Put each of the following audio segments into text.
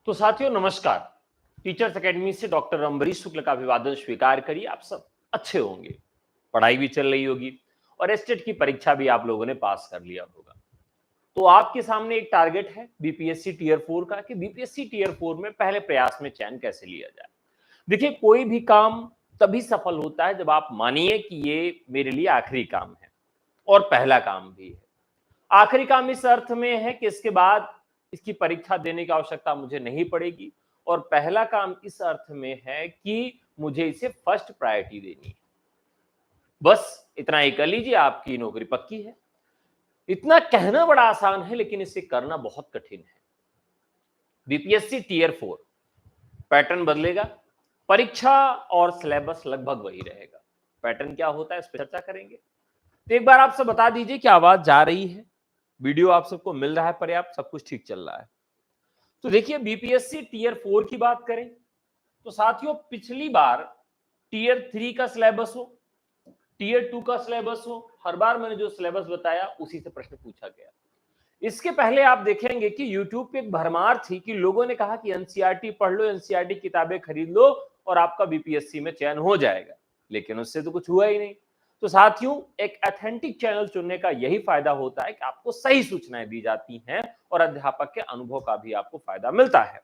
तो साथियों नमस्कार। टीचर्स एकेडमी से डॉक्टर अम्बरीश शुक्ल का अभिवादन स्वीकार करिए। आप सब अच्छे होंगे, पढ़ाई भी चल रही होगी और एस्टेट की परीक्षा भी आप लोगों ने पास कर लिया होगा। तो आपके सामने एक टारगेट है बीपीएससी टियर 4 का कि बीपीएससी टियर 4 में पहले प्रयास में चयन कैसे लिया जाए। देखिए, कोई भी काम तभी सफल होता है जब आप मानिए कि ये मेरे लिए आखिरी काम है और पहला काम भी है। आखिरी काम इस अर्थ में है कि इसके बाद इसकी परीक्षा देने की आवश्यकता मुझे नहीं पड़ेगी, और पहला काम इस अर्थ में है कि मुझे इसे फर्स्ट प्रायोरिटी देनी है। बस इतना ही कर लीजिए, आपकी नौकरी पक्की है। इतना कहना बड़ा आसान है, लेकिन इसे करना बहुत कठिन है। बीपीएससी टियर 4 पैटर्न बदलेगा, परीक्षा और सिलेबस लगभग वही रहेगा। पैटर्न क्या होता है इस पर चर्चा करेंगे। तो एक बार आप सब बता दीजिए कि आवाज जा रही है, वीडियो आप सबको मिल रहा है पर्याप्त, सब कुछ ठीक चल रहा है। तो देखिए, बीपीएससी टियर 4 की बात करें तो साथियों, पिछली बार टियर 3 का सिलेबस हो, टियर 2 का सिलेबस हो, हर बार मैंने जो सिलेबस बताया उसी से प्रश्न पूछा गया। इसके पहले आप देखेंगे कि YouTube पे एक भरमार थी कि लोगों ने कहा कि एनसीईआरटी पढ़ लो, एनसीईआरटी किताबें खरीद लो और आपका बीपीएससी में चयन हो जाएगा, लेकिन उससे तो कुछ हुआ ही नहीं। तो साथियों, एक ऑथेंटिक चैनल चुनने का यही फायदा होता है कि आपको सही सूचनाएं दी जाती हैं और अध्यापक के अनुभव का भी आपको फायदा मिलता है।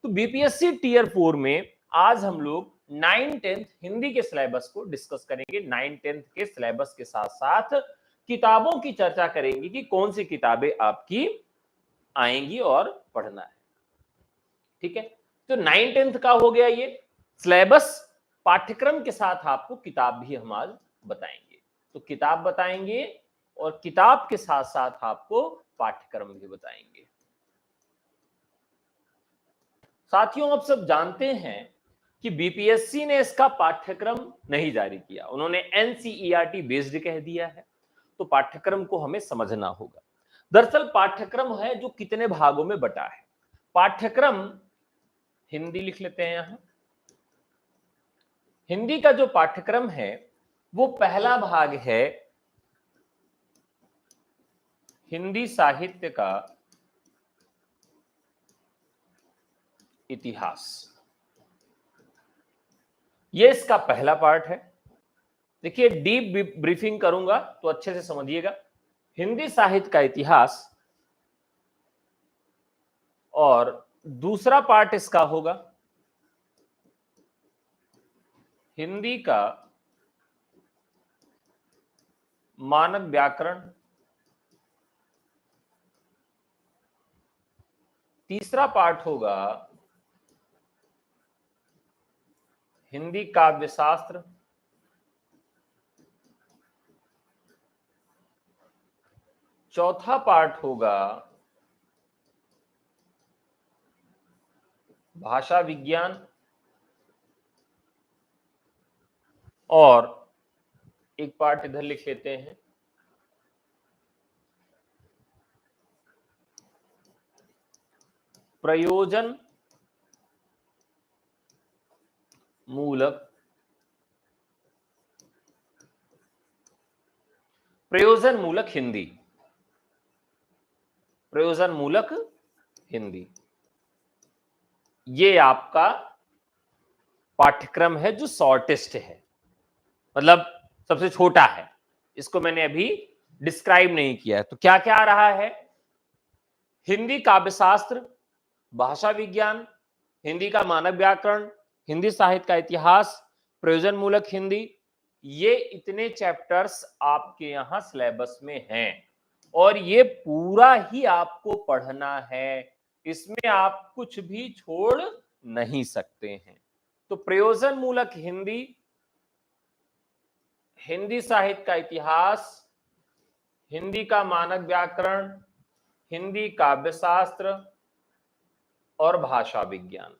तो बीपीएससी टियर 4 में आज हम लोग 9-10 हिंदी के सिलेबस को डिस्कस करेंगे। 9-10 के सिलेबस के साथ साथ किताबों की चर्चा करेंगे कि कौन सी किताबें आपकी आएंगी और पढ़ना है। ठीक है, तो 9-10 का हो गया ये सिलेबस। पाठ्यक्रम के साथ आपको किताब भी हम आज बताएंगे। तो किताब बताएंगे और किताब के साथ साथ आपको पाठ्यक्रम भी बताएंगे। साथियों, आप सब जानते हैं कि बीपीएससी ने इसका पाठ्यक्रम नहीं जारी किया, उन्होंने एनसीईआरटी बेस्ड कह दिया है। तो पाठ्यक्रम को हमें समझना होगा। दरअसल पाठ्यक्रम है जो कितने भागों में बटा है। पाठ्यक्रम, हिंदी लिख लेते हैं यहां। हिंदी का जो पाठ्यक्रम है वो पहला भाग है हिंदी साहित्य का इतिहास। ये इसका पहला पार्ट है। देखिए, डीप ब्रीफिंग करूंगा तो अच्छे से समझिएगा। हिंदी साहित्य का इतिहास, और दूसरा पार्ट इसका होगा हिंदी का मानक व्याकरण। तीसरा पार्ट होगा हिंदी काव्य शास्त्र। चौथा पार्ट होगा भाषा विज्ञान। और एक पार्ट इधर लिख लेते हैं प्रयोजन मूलक हिंदी। प्रयोजन मूलक हिंदी, ये आपका पाठ्यक्रम है जो शॉर्टेस्ट है, मतलब सबसे छोटा है। इसको मैंने अभी डिस्क्राइब नहीं किया है। तो क्या क्या आ रहा है? हिंदी काव्यशास्त्र, भाषा विज्ञान, हिंदी का मानक व्याकरण, हिंदी साहित्य का इतिहास, प्रयोजन मूलक हिंदी। ये इतने चैप्टर्स आपके यहां सिलेबस में हैं और ये पूरा ही आपको पढ़ना है। इसमें आप कुछ भी छोड़ नहीं सकते हैं। तो प्रयोजन मूलक हिंदी, हिंदी साहित्य का इतिहास, हिंदी का मानक व्याकरण, हिंदी काव्यशास्त्र और भाषा विज्ञान,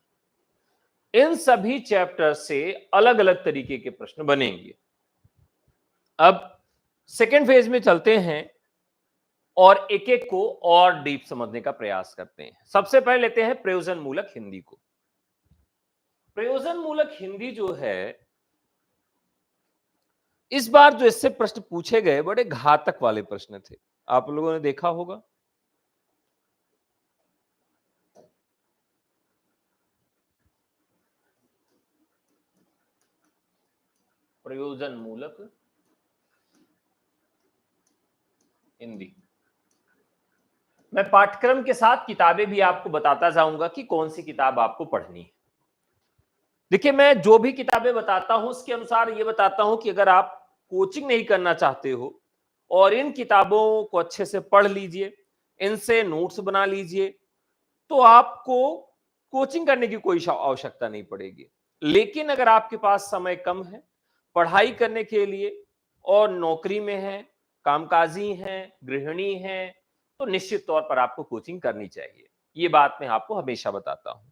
इन सभी चैप्टर से अलग अलग तरीके के प्रश्न बनेंगे। अब सेकेंड फेज में चलते हैं और एक एक को और डीप समझने का प्रयास करते हैं। सबसे पहले लेते हैं प्रयोजन मूलक हिंदी को। प्रयोजन मूलक हिंदी जो है, इस बार जो इससे प्रश्न पूछे गए बड़े घातक वाले प्रश्न थे, आप लोगों ने देखा होगा। प्रयोजन मूलक हिंदी। मैं पाठ्यक्रम के साथ किताबें भी आपको बताता जाऊंगा कि कौन सी किताब आपको पढ़नी है। देखिए, मैं जो भी किताबें बताता हूं उसके अनुसार ये बताता हूं कि अगर आप कोचिंग नहीं करना चाहते हो और इन किताबों को अच्छे से पढ़ लीजिए, इनसे नोट्स बना लीजिए, तो आपको कोचिंग करने की कोई आवश्यकता नहीं पड़ेगी। लेकिन अगर आपके पास समय कम है पढ़ाई करने के लिए और नौकरी में है, कामकाजी हैं, गृहिणी हैं, तो निश्चित तौर पर आपको कोचिंग करनी चाहिए। ये बात मैं आपको हमेशा बताता हूं।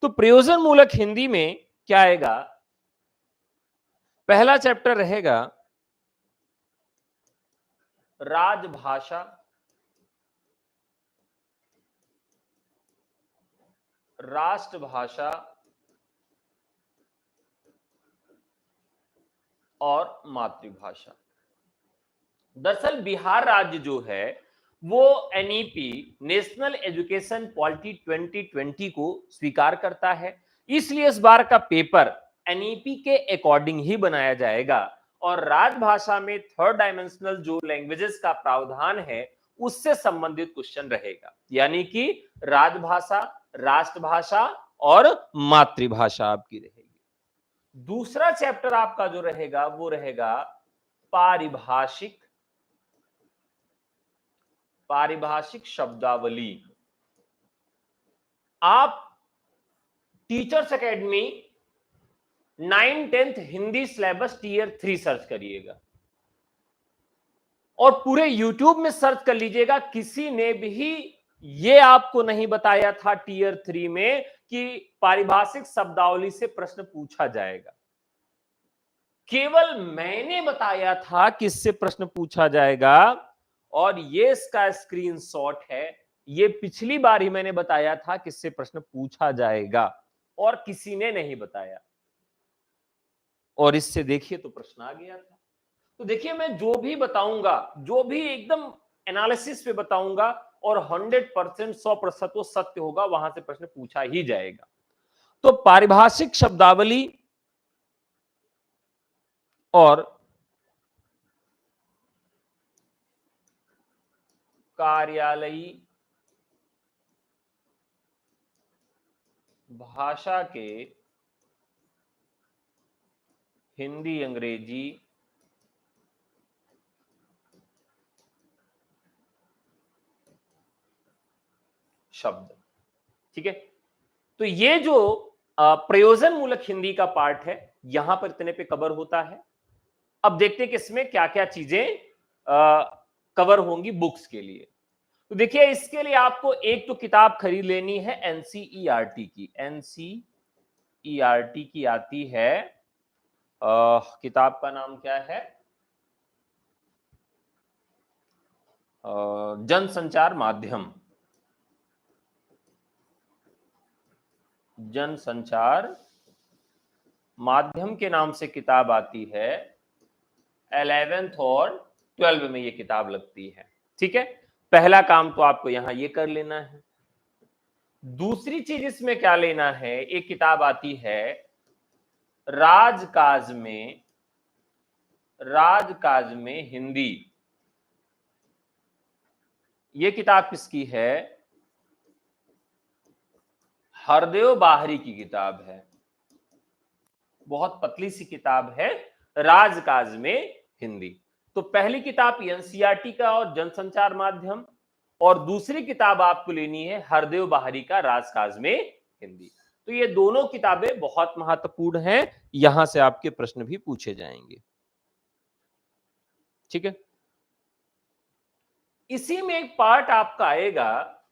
तो प्रयोजन मूलक हिंदी में क्या आएगा? पहला चैप्टर रहेगा राजभाषा, राष्ट्रभाषा और मातृभाषा। दरअसल बिहार राज्य जो है वो एनईपी, नेशनल एजुकेशन पॉलिटी 2020 को स्वीकार करता है, इसलिए इस बार का पेपर एनईपी के अकॉर्डिंग ही बनाया जाएगा और राजभाषा में थर्ड डायमेंशनल जो लैंग्वेजेस का प्रावधान है उससे संबंधित क्वेश्चन रहेगा, यानी कि राजभाषा, राष्ट्रभाषा और मातृभाषा आपकी रहेगी। दूसरा चैप्टर आपका जो रहेगा वो रहेगा पारिभाषिक, पारिभाषिक शब्दावली। आप teachers academy 9-10 Hindi syllabus tier 3 search करिएगा और पूरे यूट्यूब में सर्च कर लीजिएगा, किसी ने भी ये आपको नहीं बताया था टीयर 3 में कि पारिभाषिक शब्दावली से प्रश्न पूछा जाएगा। केवल मैंने बताया था कि इससे प्रश्न पूछा जाएगा और ये इसका स्क्रीनशॉट है। ये पिछली बार ही मैंने बताया था कि इससे प्रश्न पूछा जाएगा और किसी ने नहीं बताया और इससे देखिए तो प्रश्न आ गया था। तो देखिए, मैं जो भी बताऊंगा, जो भी एकदम एनालिसिस पे बताऊंगा और 100% 100% वो सत्य होगा, वहां से प्रश्न पूछा ही जाएगा। तो पारिभाषिक शब्दावली और कार्यालयी भाषा के हिंदी अंग्रेजी शब्द। ठीक है, तो ये जो प्रयोजन मूलक हिंदी का पार्ट है यहां पर इतने पे कवर होता है। अब देखते हैं कि इसमें क्या क्या चीजें कवर होंगी बुक्स के लिए। तो देखिए, इसके लिए आपको एक तो किताब खरीद लेनी है एनसीईआरटी की। एनसीईआरटी की आती है, किताब का नाम क्या है? जनसंचार माध्यम, जनसंचार माध्यम के नाम से किताब आती है। 11th और 12th में ये किताब लगती है। ठीक है, पहला काम तो आपको यहां ये कर लेना है। दूसरी चीज इसमें क्या लेना है, एक किताब आती है राजकाज में, राजकाज में हिंदी। ये किताब किसकी है? हरदेव बाहरी की किताब है। बहुत पतली सी किताब है, राजकाज में हिंदी। तो पहली किताब एनसीईआरटी का और जनसंचार माध्यम, और दूसरी किताब आपको लेनी है हरदेव बाहरी का राजकाज में हिंदी। तो ये दोनों किताबें बहुत महत्वपूर्ण हैं, यहां से आपके प्रश्न भी पूछे जाएंगे। ठीक है, इसी में एक पार्ट आपका आएगा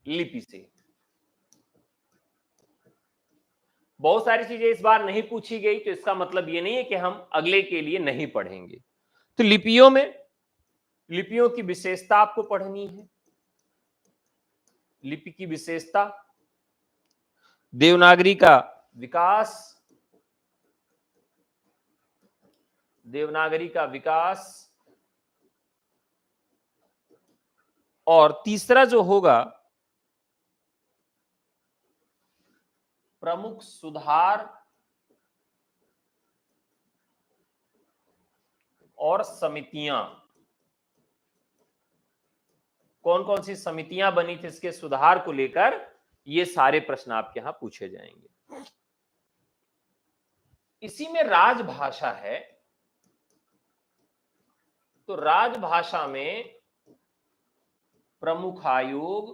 लिपि से। बहुत सारी चीजें इस बार नहीं पूछी गई, तो इसका मतलब ये नहीं है कि हम अगले के लिए नहीं पढ़ेंगे। तो लिपियों में, लिपियों की विशेषता आपको पढ़नी है। लिपि की विशेषता, देवनागरी का विकास, देवनागरी का विकास, और तीसरा जो होगा प्रमुख सुधार और समितियां, कौन कौन सी समितियां बनी थी इसके सुधार को लेकर, ये सारे प्रश्न आपके यहां पूछे जाएंगे। इसी में राजभाषा है, तो राजभाषा में प्रमुख आयोग,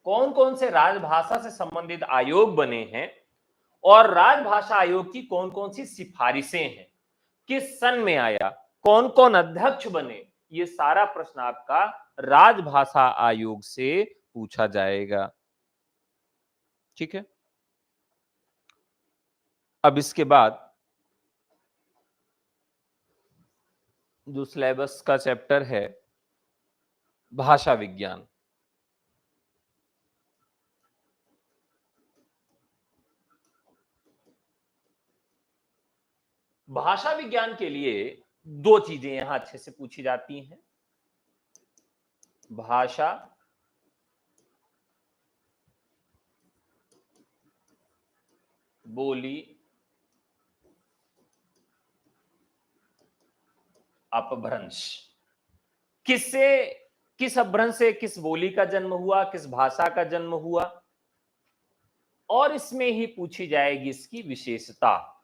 कौन कौन से राजभाषा से संबंधित आयोग बने हैं और राजभाषा आयोग की कौन कौन सी सिफारिशें हैं, किस सन में आया, कौन कौन अध्यक्ष बने, ये सारा प्रश्न आपका राजभाषा आयोग से पूछा जाएगा। ठीक है, अब इसके बाद जो सिलेबस का चैप्टर है भाषा विज्ञान, भाषा विज्ञान के लिए दो चीजें यहां अच्छे से पूछी जाती हैं, भाषा बोली अपभ्रंश, किस अपभ्रंश से किस बोली का जन्म हुआ, किस भाषा का जन्म हुआ, और इसमें ही पूछी जाएगी इसकी विशेषता,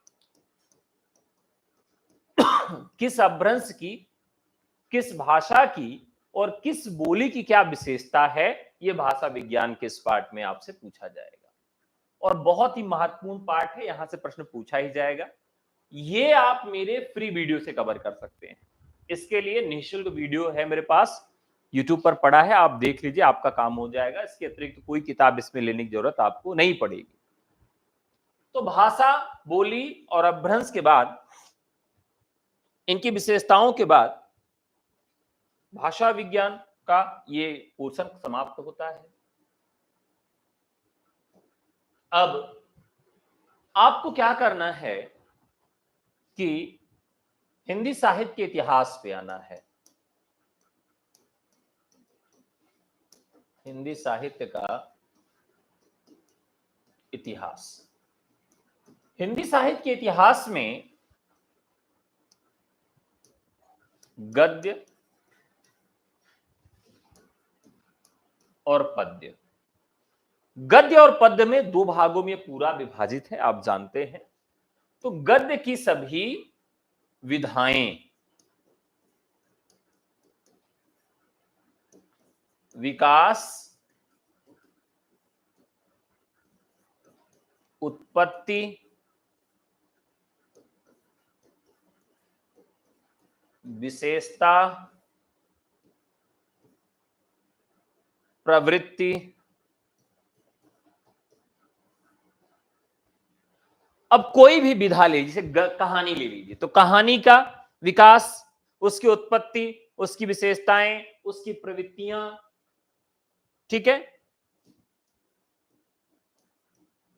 किस अपभ्रंश की, किस भाषा की और किस बोली की क्या विशेषता है, यह भाषा विज्ञान के इस पार्ट में आपसे पूछा जाएगा। और बहुत ही महत्वपूर्ण पार्ट है, यहां से प्रश्न पूछा ही जाएगा। ये आप मेरे फ्री वीडियो से कवर कर सकते हैं, इसके लिए निःशुल्क वीडियो है मेरे पास, YouTube पर पड़ा है, आप देख लीजिए, आपका काम हो जाएगा। इसके अतिरिक्त कोई किताब इसमें लेने की जरूरत आपको नहीं पड़ेगी। तो भाषा, बोली और अपभ्रंश के बाद, इनकी विशेषताओं के बाद भाषा विज्ञान का ये पोर्शन समाप्त होता है। अब आपको क्या करना है कि हिंदी साहित्य के इतिहास पे आना है, हिंदी साहित्य का इतिहास। हिंदी साहित्य के इतिहास में गद्य और पद्य, गद्य और पद्य में दो भागों में पूरा विभाजित है, आप जानते हैं। तो गद्य की सभी विधाएं, विकास, उत्पत्ति, विशेषता, प्रवृत्ति, अब कोई भी विधा ले, जैसे कहानी ले लीजिए, तो कहानी का विकास, उसकी उत्पत्ति, उसकी विशेषताएं, उसकी प्रवृत्तियां, ठीक है।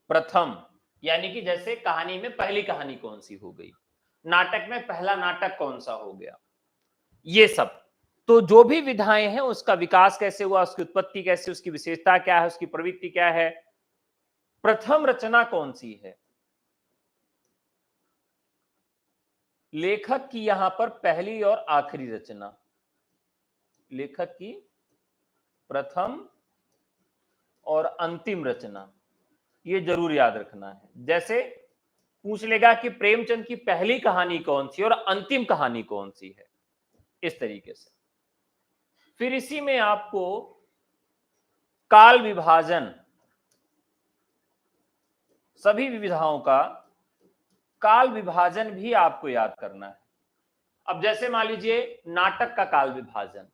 प्रथम यानी कि जैसे कहानी में पहली कहानी कौन सी हो गई, नाटक में पहला नाटक कौन सा हो गया, ये सब। तो जो भी विधाएं हैं उसका विकास कैसे हुआ, उसकी उत्पत्ति कैसे, उसकी विशेषता क्या है, उसकी प्रवृत्ति क्या है, प्रथम रचना कौन सी है, लेखक की यहां पर पहली और आखिरी रचना, लेखक की प्रथम और अंतिम रचना, ये जरूर याद रखना है। जैसे पूछ लेगा कि प्रेमचंद की पहली कहानी कौन सी और अंतिम कहानी कौन सी है, इस तरीके से। फिर इसी में आपको काल विभाजन, सभी विधाओं का काल विभाजन भी आपको याद करना है। अब जैसे मान लीजिए नाटक का काल विभाजन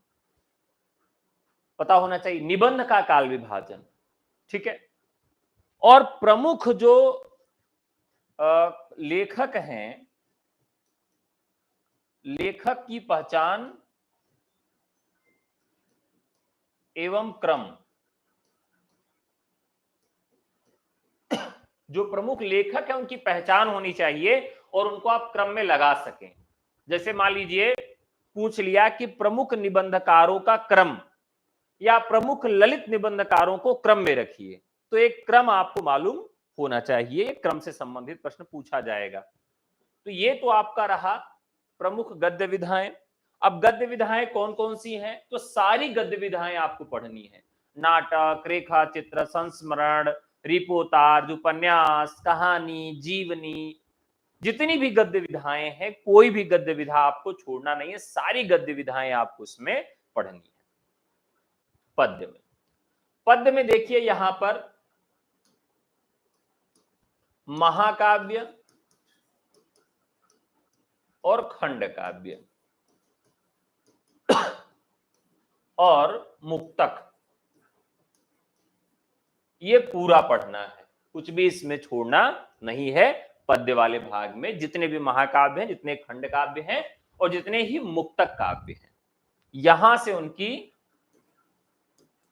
पता होना चाहिए, निबंध का काल विभाजन, ठीक है। और प्रमुख जो लेखक हैं, लेखक की पहचान एवं क्रम, जो प्रमुख लेखक है उनकी पहचान होनी चाहिए और उनको आप क्रम में लगा सकें। जैसे मान लीजिए पूछ लिया कि प्रमुख निबंधकारों का क्रम या प्रमुख ललित निबंधकारों को क्रम में रखिए, तो एक क्रम आपको मालूम होना चाहिए, क्रम से संबंधित प्रश्न पूछा जाएगा। तो ये तो आपका रहा प्रमुख गद्य विधाएं। अब गद्य विधाएं कौन कौन सी हैं? तो सारी गद्य विधाएं आपको पढ़नी है। नाटक, रेखा चित्र, संस्मरण, रिपोर्टाज, उपन्यास, कहानी, जीवनी, जितनी भी गद्य विधाएं हैं, कोई भी गद्य विधा आपको छोड़ना नहीं है, सारी गद्य विधाएं आपको उसमें पढ़नी है। पद्य में देखिए यहां पर महाकाव्य और खंड काव्य और मुक्तक, ये पूरा पढ़ना है, कुछ भी इसमें छोड़ना नहीं है। पद्य वाले भाग में जितने भी महाकाव्य हैं, जितने खंड काव्य हैं और जितने ही मुक्तक काव्य हैं, यहां से उनकी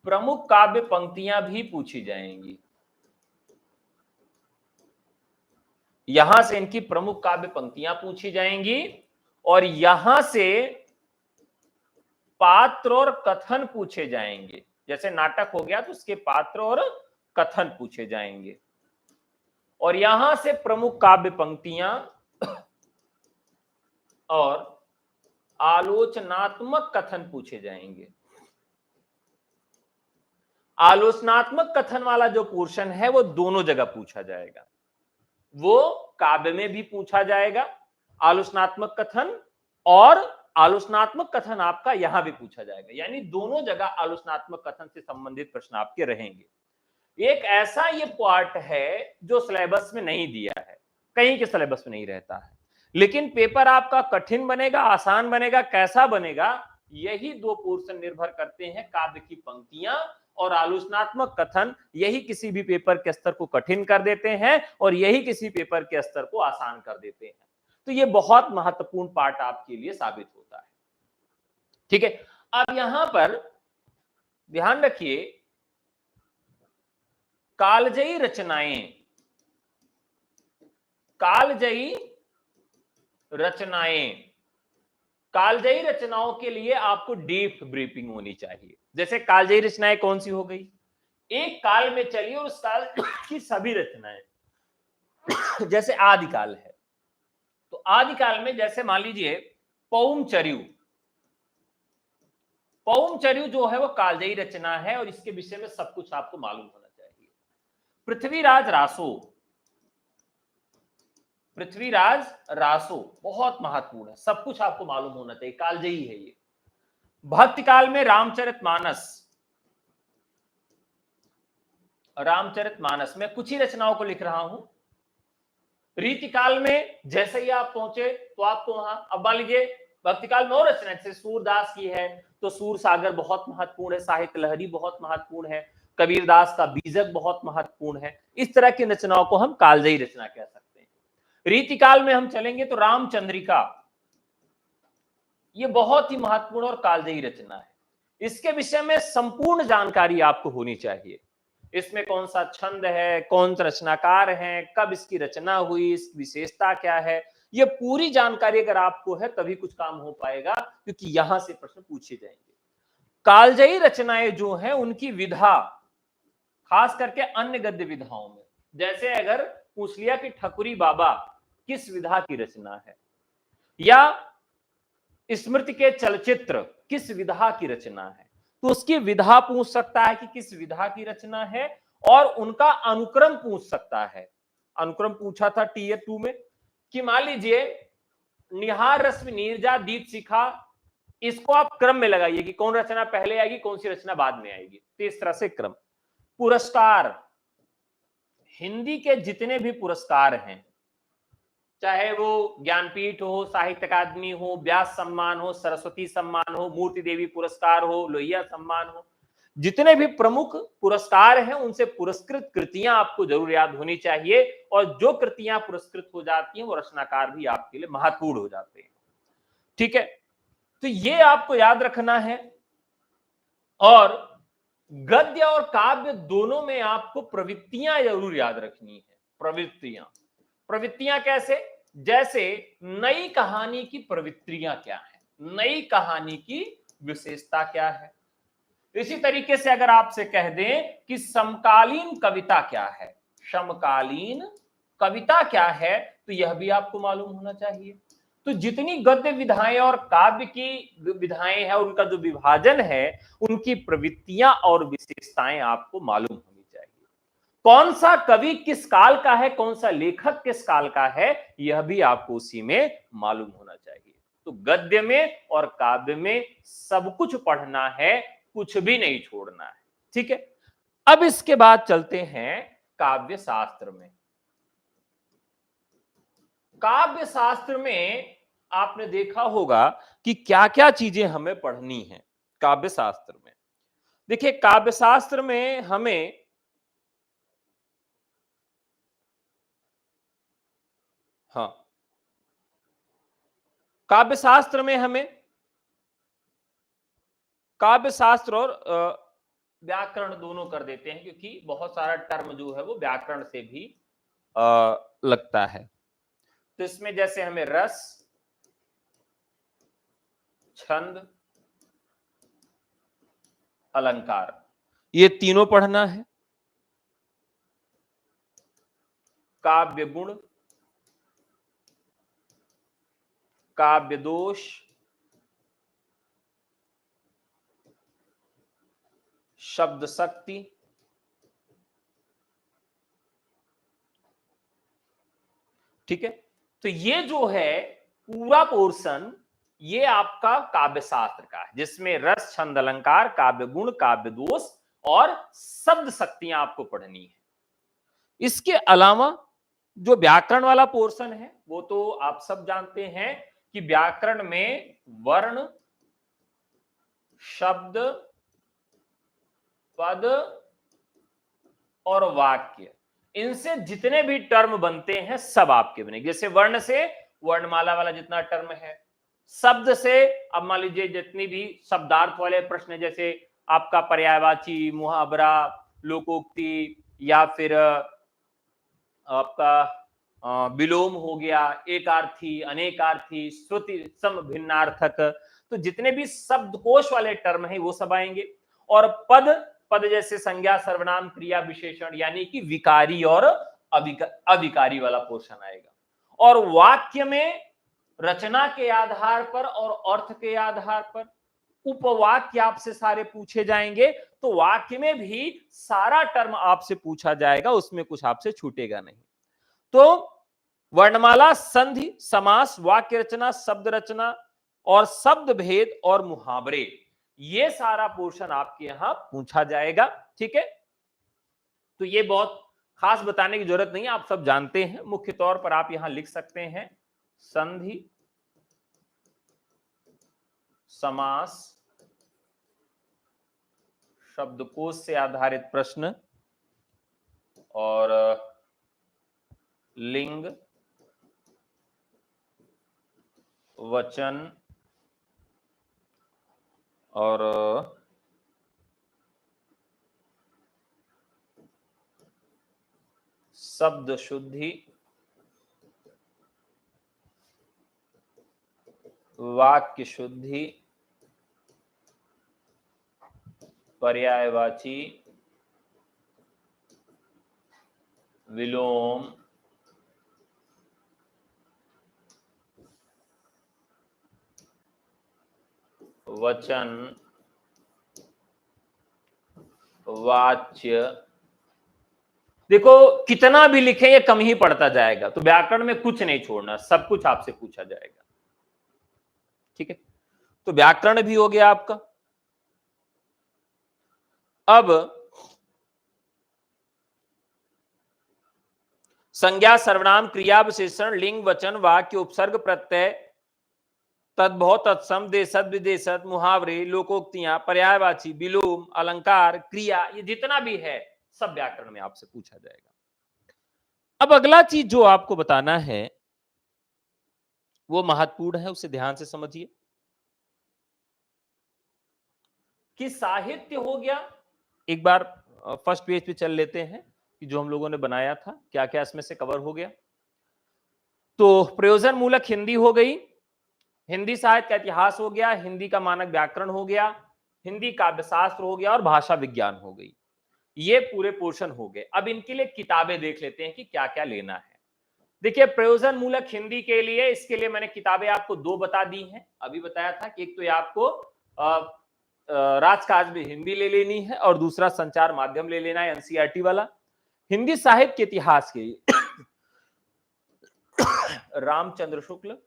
प्रमुख काव्य पंक्तियां भी पूछी जाएंगी। यहां से इनकी प्रमुख काव्य पंक्तियां पूछी जाएंगी और यहां से पात्र और कथन पूछे जाएंगे। जैसे नाटक हो गया तो उसके पात्र और कथन पूछे जाएंगे और यहां से प्रमुख काव्य पंक्तियां और आलोचनात्मक कथन पूछे जाएंगे। आलोचनात्मक कथन वाला जो पोर्शन है वो दोनों जगह पूछा जाएगा, वो काव्य में भी पूछा जाएगा आलोचनात्मक कथन, और आलोचनात्मक कथन आपका यहां भी पूछा जाएगा, यानी दोनों जगह आलोचनात्मक कथन से संबंधित प्रश्न आपके रहेंगे। एक ऐसा ये पार्ट है जो सिलेबस में नहीं दिया है, कहीं के सिलेबस में नहीं रहता है, लेकिन पेपर आपका कठिन बनेगा, आसान बनेगा, कैसा बनेगा, यही दो पोर्शन निर्भर करते हैं, काव्य की पंक्तियां और आलोचनात्मक कथन। यही किसी भी पेपर के स्तर को कठिन कर देते हैं और यही किसी पेपर के स्तर को आसान कर देते हैं। तो ये बहुत महत्वपूर्ण पार्ट आपके लिए साबित होता है। ठीक है, अब यहां पर ध्यान रखिए, कालजयी रचनाएं, कालजयी रचनाएं, कालजयी रचनाओं के लिए आपको डीप ब्रीफिंग होनी चाहिए। जैसे कालजयी रचनाएं कौन सी हो गई? एक काल में चली और उस काल की सभी रचनाएं। जैसे आदिकाल है, तो आदिकाल में जैसे मान लीजिए पौमचर्यु, पौमचर्यु जो है वो कालजयी रचना है और इसके विषय में सब कुछ आपको मालूम होना चाहिए। पृथ्वीराज रासो, पृथ्वीराज रासो बहुत महत्वपूर्ण है, सब कुछ आपको मालूम होना चाहिए, कालजयी है ये। भक्तिकाल में रामचरितमानस, रामचरितमानस में कुछ ही रचनाओं को लिख रहा हूं। रीतिकाल में जैसे ही आप पहुंचे तो आपको वहां, अब मान लीजिए भक्तिकाल में और रचना, जैसे सूरदास की है तो सूर सागर बहुत महत्वपूर्ण है, साहित्य लहरी बहुत महत्वपूर्ण है, कबीरदास का बीजक बहुत महत्वपूर्ण है। इस तरह की रचनाओं को हम कालजयी रचना कह सकते हैं। रीतिकाल में हम चलेंगे तो रामचंद्रिका, ये बहुत ही महत्वपूर्ण और कालजयी रचना है। इसके विषय में संपूर्ण जानकारी आपको होनी चाहिए। इसमें कौन सा छंद है, कौन सा रचनाकार है, कब इसकी रचना हुई, इसकी विशेषता क्या है, ये पूरी जानकारी अगर आपको है तभी कुछ काम हो पाएगा, क्योंकि यहां से प्रश्न पूछे जाएंगे। कालजयी रचनाएं जो हैं उनकी विधा, खास करके अन्य गद्य विधाओं में, जैसे अगर पूछ लिया कि ठकुरी बाबा किस विधा की रचना है, या स्मृति के चलचित्र किस विधा की रचना है, तो उसकी विधा पूछ सकता है कि किस विधा की रचना है, और उनका अनुक्रम पूछ सकता है। अनुक्रम पूछा था टीयर 2 में कि मान लीजिए निहार रश्मि नीरजा दीप शिखा, इसको आप क्रम में लगाइए कि कौन रचना पहले आएगी, कौन सी रचना बाद में आएगी, तो इस तरह से क्रम। पुरस्कार, हिंदी के जितने भी पुरस्कार हैं, चाहे वो ज्ञानपीठ हो, साहित्य अकादमी हो, व्यास सम्मान हो, सरस्वती सम्मान हो, मूर्ति देवी पुरस्कार हो, लोहिया सम्मान हो, जितने भी प्रमुख पुरस्कार हैं उनसे पुरस्कृत कृतियां आपको जरूर याद होनी चाहिए, और जो कृतियां पुरस्कृत हो जाती हैं वो रचनाकार भी आपके लिए महत्वपूर्ण हो जाते हैं। ठीक है, तो ये आपको याद रखना है। और गद्य और काव्य दोनों में आपको प्रवृत्तियां जरूर याद रखनी है। प्रवृत्तियां, प्रवृत्तियां कैसे? जैसे नई कहानी की प्रवृत्तियां क्या है, नई कहानी की विशेषता क्या है। इसी तरीके से अगर आपसे कह दें कि समकालीन कविता क्या है, समकालीन कविता क्या है, तो तो यह भी आपको मालूम होना चाहिए। तो जितनी गद्य विधाएं और काव्य की विधाएं हैं, उनका जो विभाजन है, उनकी प्रवृत्तियां और विशेषताएं आपको मालूम होनी चाहिए। कौन सा कवि किस काल का है, कौन सा लेखक किस काल का है, यह भी आपको उसी में मालूम होना चाहिए। तो गद्य में और काव्य में सब कुछ पढ़ना है, कुछ भी नहीं छोड़ना है। ठीक है, अब इसके बाद चलते हैं काव्य शास्त्र में। काव्य शास्त्र में आपने देखा होगा कि क्या क्या चीजें हमें पढ़नी है काव्य शास्त्र में। देखिए, काव्य शास्त्र में हमें हाँ, काव्य शास्त्र में हमें काव्य शास्त्र और व्याकरण दोनों कर देते हैं, क्योंकि बहुत सारा टर्म जो है वो व्याकरण से भी लगता है। तो इसमें जैसे हमें रस, छंद, अलंकार, ये तीनों पढ़ना है। काव्य गुण, काव्य दोष, शब्द शक्ति, ठीक है। तो ये जो है पूरा पोर्शन, ये आपका काव्य शास्त्र का है, जिसमें रस, छंद, अलंकार, काव्य गुण, काव्य दोष और शब्द शक्तियां आपको पढ़नी है। इसके अलावा जो व्याकरण वाला पोर्शन है, वो तो आप सब जानते हैं कि व्याकरण में वर्ण, शब्द, पद और वाक्य, इनसे जितने भी टर्म बनते हैं सब आपके बने। जैसे वर्ण से वर्णमाला वाला जितना टर्म है, शब्द से अब मान लीजिए जितनी भी शब्दार्थ वाले प्रश्न, जैसे आपका पर्यायवाची, मुहावरा, लोकोक्ति, या फिर आपका विलोम हो गया, एकार्थी, अनेकार्थी, श्रुति सम भिन्नार्थक, तो जितने भी शब्दकोश वाले टर्म हैं वो सब आएंगे। और पद, पद जैसे संज्ञा, सर्वनाम, क्रिया, विशेषण, यानी कि विकारी और अविकारी वाला पोर्शन आएगा। और वाक्य में रचना के आधार पर और अर्थ के आधार पर उपवाक्य आपसे सारे पूछे जाएंगे। तो वाक्य में भी सारा टर्म आपसे पूछा जाएगा, उसमें कुछ आपसे छूटेगा नहीं। तो वर्णमाला, संधि, समास, वाक्य रचना, शब्द रचना और शब्द भेद और मुहावरे, ये सारा पोर्शन आपके यहां पूछा जाएगा। ठीक है, तो ये बहुत खास बताने की जरूरत नहीं है, आप सब जानते हैं। मुख्य तौर पर आप यहां लिख सकते हैं संधि, समास, शब्दकोश से आधारित प्रश्न और लिंग, वचन और शब्द शुद्धि, वाक्य शुद्धि, पर्यायवाची, विलोम, वचन, वाच्य। देखो कितना भी लिखें ये कम ही पड़ता जाएगा, तो व्याकरण में कुछ नहीं छोड़ना, सब कुछ आपसे पूछा जाएगा। ठीक है, तो व्याकरण भी हो गया आपका। अब संज्ञा, सर्वनाम, क्रिया, विशेषण, लिंग, वचन, वाक्य, उपसर्ग, प्रत्यय, तद्भव, तत्सम, देशज, विदेशज, मुहावरे, लोकोक्तियां, पर्यायवाची, विलोम, अलंकार, क्रिया, ये जितना भी है सब व्याकरण में आपसे पूछा जाएगा। अब अगला चीज जो आपको बताना है वो महत्वपूर्ण है, उसे ध्यान से समझिए कि साहित्य हो गया। एक बार फर्स्ट पेज पे चल लेते हैं कि जो हम लोगों ने बनाया था क्या क्या इसमें से कवर हो गया। तो प्रयोजन मूलक हिंदी हो गई, हिंदी साहित्य का इतिहास हो गया, हिंदी का मानक व्याकरण हो गया, हिंदी काव्यशास्त्र हो गया और भाषा विज्ञान हो गई। ये पूरे पोर्शन हो गए। अब इनके लिए किताबें देख लेते हैं कि क्या क्या लेना है। देखिए प्रयोजन मूलक हिंदी के लिए, इसके लिए मैंने किताबें आपको दो बता दी हैं। अभी बताया था कि एक तो ये आपको राजकाज में हिंदी ले लेनी है और दूसरा संचार माध्यम ले लेना है एनसीईआरटी वाला। हिंदी साहित्य के इतिहास के रामचंद्र शुक्ल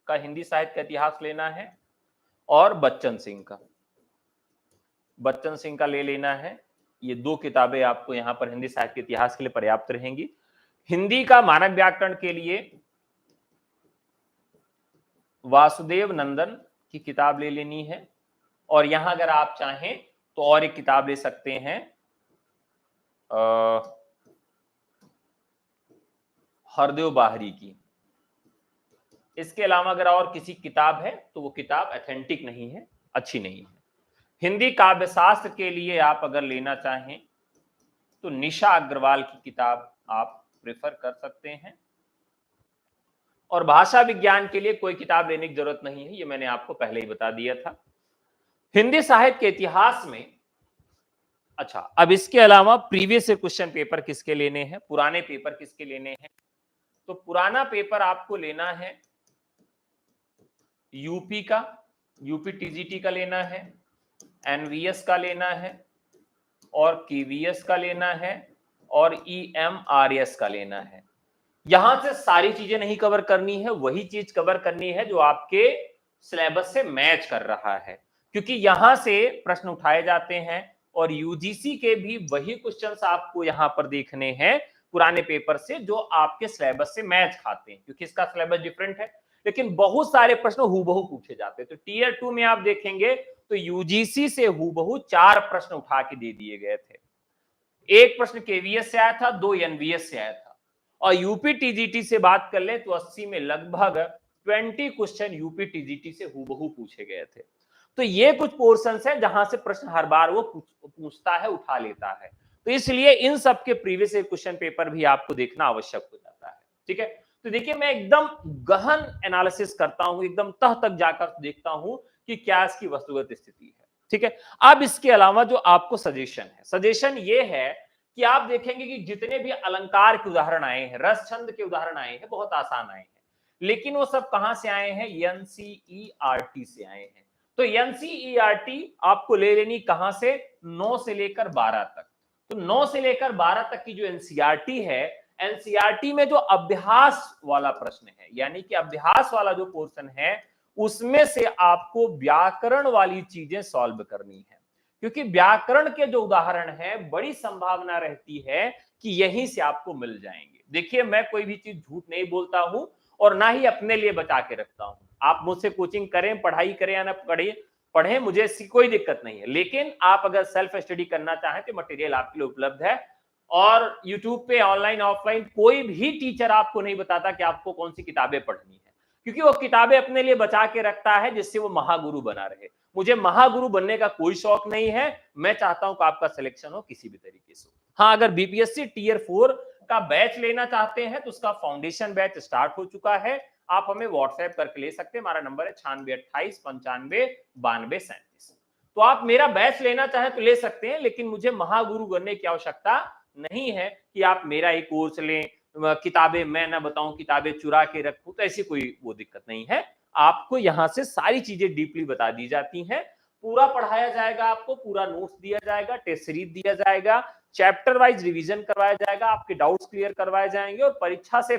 का हिंदी साहित्य का इतिहास लेना है और बच्चन सिंह का ले लेना है। ये दो किताबें आपको यहां पर हिंदी साहित्य के इतिहास के लिए पर्याप्त रहेंगी। हिंदी का मानक व्याकरण के लिए वासुदेव नंदन की किताब ले लेनी है और यहां अगर आप चाहें तो और एक किताब ले सकते हैं हरदेव बाहरी की। इसके अलावा अगर और किसी किताब है तो वो किताब ऑथेंटिक नहीं है, अच्छी नहीं है। हिंदी काव्य शास्त्र के लिए आप अगर लेना चाहें तो निशा अग्रवाल की किताब आप प्रेफर कर सकते हैं और भाषा विज्ञान के लिए कोई किताब लेने की जरूरत नहीं है, ये मैंने आपको पहले ही बता दिया था। हिंदी साहित्य के इतिहास में अच्छा, अब इसके अलावा प्रीवियस क्वेश्चन पेपर किसके लेने हैं, पुराने पेपर किसके लेने हैं? तो पुराना पेपर आपको लेना है यूपी का, यूपी टीजीटी का लेना है, एनवीएस का लेना है और केवीएस का लेना है और ईएमआरएस का लेना है। यहां से सारी चीजें नहीं कवर करनी है, वही चीज कवर करनी है जो आपके सिलेबस से मैच कर रहा है, क्योंकि यहां से प्रश्न उठाए जाते हैं और यूजीसी के भी वही क्वेश्चंस आपको यहां पर देखने हैं पुराने पेपर से जो आपके सिलेबस से मैच खाते हैं, क्योंकि इसका सिलेबस डिफरेंट है लेकिन बहुत सारे प्रश्न हूबहू पूछे जाते हैं। तो टीयर 2 में आप देखेंगे तो यूजीसी से हूबहू 4 प्रश्न उठा के दे दिए गए थे। एक प्रश्न केवीएस से आया था, 2 एनवीएस से आया था और यूपी टीजीटी से बात कर ले तो 80 में लगभग 20 क्वेश्चन यूपी टीजीटी से हूबहू पूछे गए थे। तो ये कुछ पोर्शंस है जहां से प्रश्न हर बार वो पूछता है, उठा लेता है, तो इसलिए इन सब के प्रीवियस क्वेश्चन पेपर भी आपको देखना आवश्यक हो जाता है। ठीक है, तो देखिए मैं एकदम गहन एनालिसिस करता हूं, एकदम तह तक जाकर देखता हूं कि क्या इसकी वस्तुगत स्थिति है। ठीक है, अब इसके अलावा जो आपको सजेशन है, सजेशन ये है कि आप देखेंगे कि जितने भी अलंकार के उदाहरण आए हैं, रस छंद के उदाहरण आए हैं, बहुत आसान आए हैं, लेकिन वो सब कहां से आए हैं? एनसीईआरटी से आए हैं। तो एनसीईआरटी आपको ले लेनी कहां से? 9 से लेकर 12 तक। तो 9 से लेकर 12 तक की जो एनसीईआरटी है, एनसीईआरटी में जो अभ्यास वाला प्रश्न है, यानी कि अभ्यास वाला जो पोर्शन है, उसमें से आपको व्याकरण वाली चीजें सॉल्व करनी है, क्योंकि व्याकरण के जो उदाहरण हैं बड़ी संभावना रहती है कि यहीं से आपको मिल जाएंगे। देखिए मैं कोई भी चीज झूठ नहीं बोलता हूं और ना ही अपने लिए बचा के रखता हूं। आप मुझसे कोचिंग करें, पढ़ाई करें या ना पढ़ें, मुझे इसकी कोई दिक्कत नहीं है, लेकिन आप अगर सेल्फ स्टडी करना चाहें तो मटेरियल आपके लिए उपलब्ध है और YouTube पे ऑनलाइन ऑफलाइन कोई भी टीचर आपको नहीं बताता कि आपको कौन सी किताबें पढ़नी है, क्योंकि वो किताबें अपने लिए बचा के रखता है जिससे वो महागुरु बना रहे। मुझे महागुरु बनने का कोई शौक नहीं है, मैं चाहता हूं कि आपका सिलेक्शन हो किसी भी तरीके से। हाँ, अगर बीपीएससी टीयर 4 का बैच लेना चाहते हैं तो उसका फाउंडेशन बैच स्टार्ट हो चुका है, आप हमें व्हाट्सएप करके ले सकते हैं। हमारा नंबर है 9628959237। तो आप मेरा बैच लेना चाहें तो ले सकते हैं, लेकिन मुझे महागुरु बनने की आवश्यकता नहीं है कि आप मेरा एक कोर्स लें, किताबें मैं ना बताऊं, किताबें चुरा के रखूं, तो ऐसी कोई वो दिक्कत नहीं है। आपको यहां से सारी चीजें डीपली बता दी जाती हैं, पूरा पढ़ाया जाएगा, आपको पूरा नोट्स दिया जाएगा, टेस्ट सीरीज दिया जाएगा, चैप्टर वाइज रिवीजन करवाया जाएगा, आपके डाउट्स क्लियर करवाए जाएंगे और परीक्षा से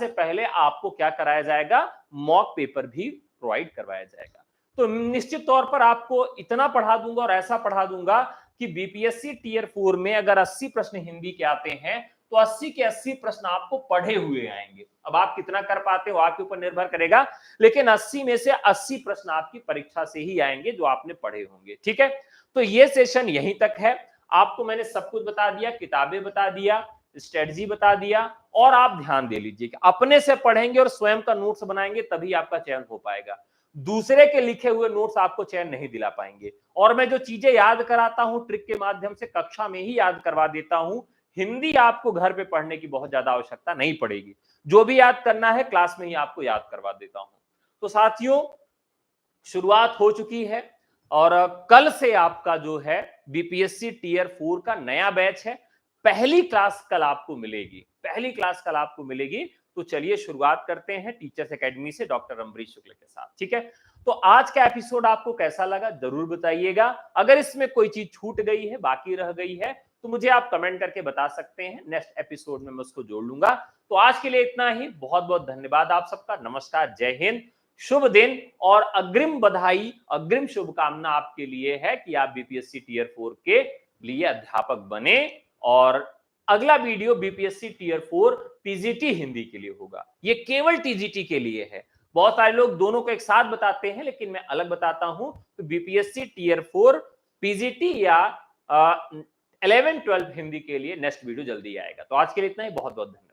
पहले आपको क्या कराया जाएगा? मॉक पेपर भी प्रोवाइड करवाया जाएगा। तो निश्चित तौर पर आपको इतना पढ़ा दूंगा और ऐसा पढ़ा दूंगा कि बीपीएससी टीयर 4 में अगर 80 प्रश्न हिंदी के आते हैं तो 80 के 80 प्रश्न आपको पढ़े हुए आएंगे। अब आप कितना कर पाते हो आपके ऊपर निर्भर करेगा, लेकिन 80 में से 80 प्रश्न आपकी परीक्षा से ही आएंगे जो आपने पढ़े होंगे। ठीक है, तो ये सेशन यहीं तक है। आपको मैंने सब कुछ बता दिया, किताबें बता दिया, स्ट्रेटजी बता दिया, और आप ध्यान दे लीजिए कि अपने से पढ़ेंगे और स्वयं का नोट्स बनाएंगे तभी आपका चयन हो पाएगा। दूसरे के लिखे हुए नोट्स आपको चयन नहीं दिला पाएंगे। और मैं जो चीजें याद कराता हूं ट्रिक के माध्यम से, कक्षा में ही याद करवा देता हूं। हिंदी आपको घर पे पढ़ने की बहुत ज्यादा आवश्यकता नहीं पड़ेगी, जो भी याद करना है क्लास में ही आपको याद करवा देता हूं। तो साथियों, शुरुआत हो चुकी है और कल से आपका जो है बीपीएससी टीयर 4 का नया बैच है। पहली क्लास कल आपको मिलेगी, पहली क्लास कल आपको मिलेगी। तो चलिए शुरुआत करते हैं टीचर्स एकेडमी से डॉक्टर अम्बरीश शुक्ल के साथ, ठीक है। तो आज का एपिसोड आपको कैसा लगा जरूर बताइएगा। अगर इसमें कोई चीज छूट गई है, बाकी रह गई है, तो मुझे आप कमेंट करके बता सकते हैं, नेक्स्ट एपिसोड में मैं उसको जोड़ लूंगा। तो आज के लिए इतना ही, बहुत बहुत धन्यवाद आप सबका। नमस्कार, जय हिंद, शुभ दिन और अग्रिम बधाई, अग्रिम शुभकामना आपके लिए है कि आप बीपीएससी टीयर 4 के लिए अध्यापक बने। और अगला video BPSC tier 4 TGT Hindi के लिए होगा, ये केवल टीजीटी के लिए है। बहुत सारे लोग दोनों को एक साथ बताते हैं, लेकिन मैं अलग बताता हूं। तो बीपीएससी टीयर 4 पीजीटी या 11-12 हिंदी के लिए नेक्स्ट वीडियो जल्दी आएगा। तो आज के लिए इतना ही, बहुत बहुत धन्यवाद।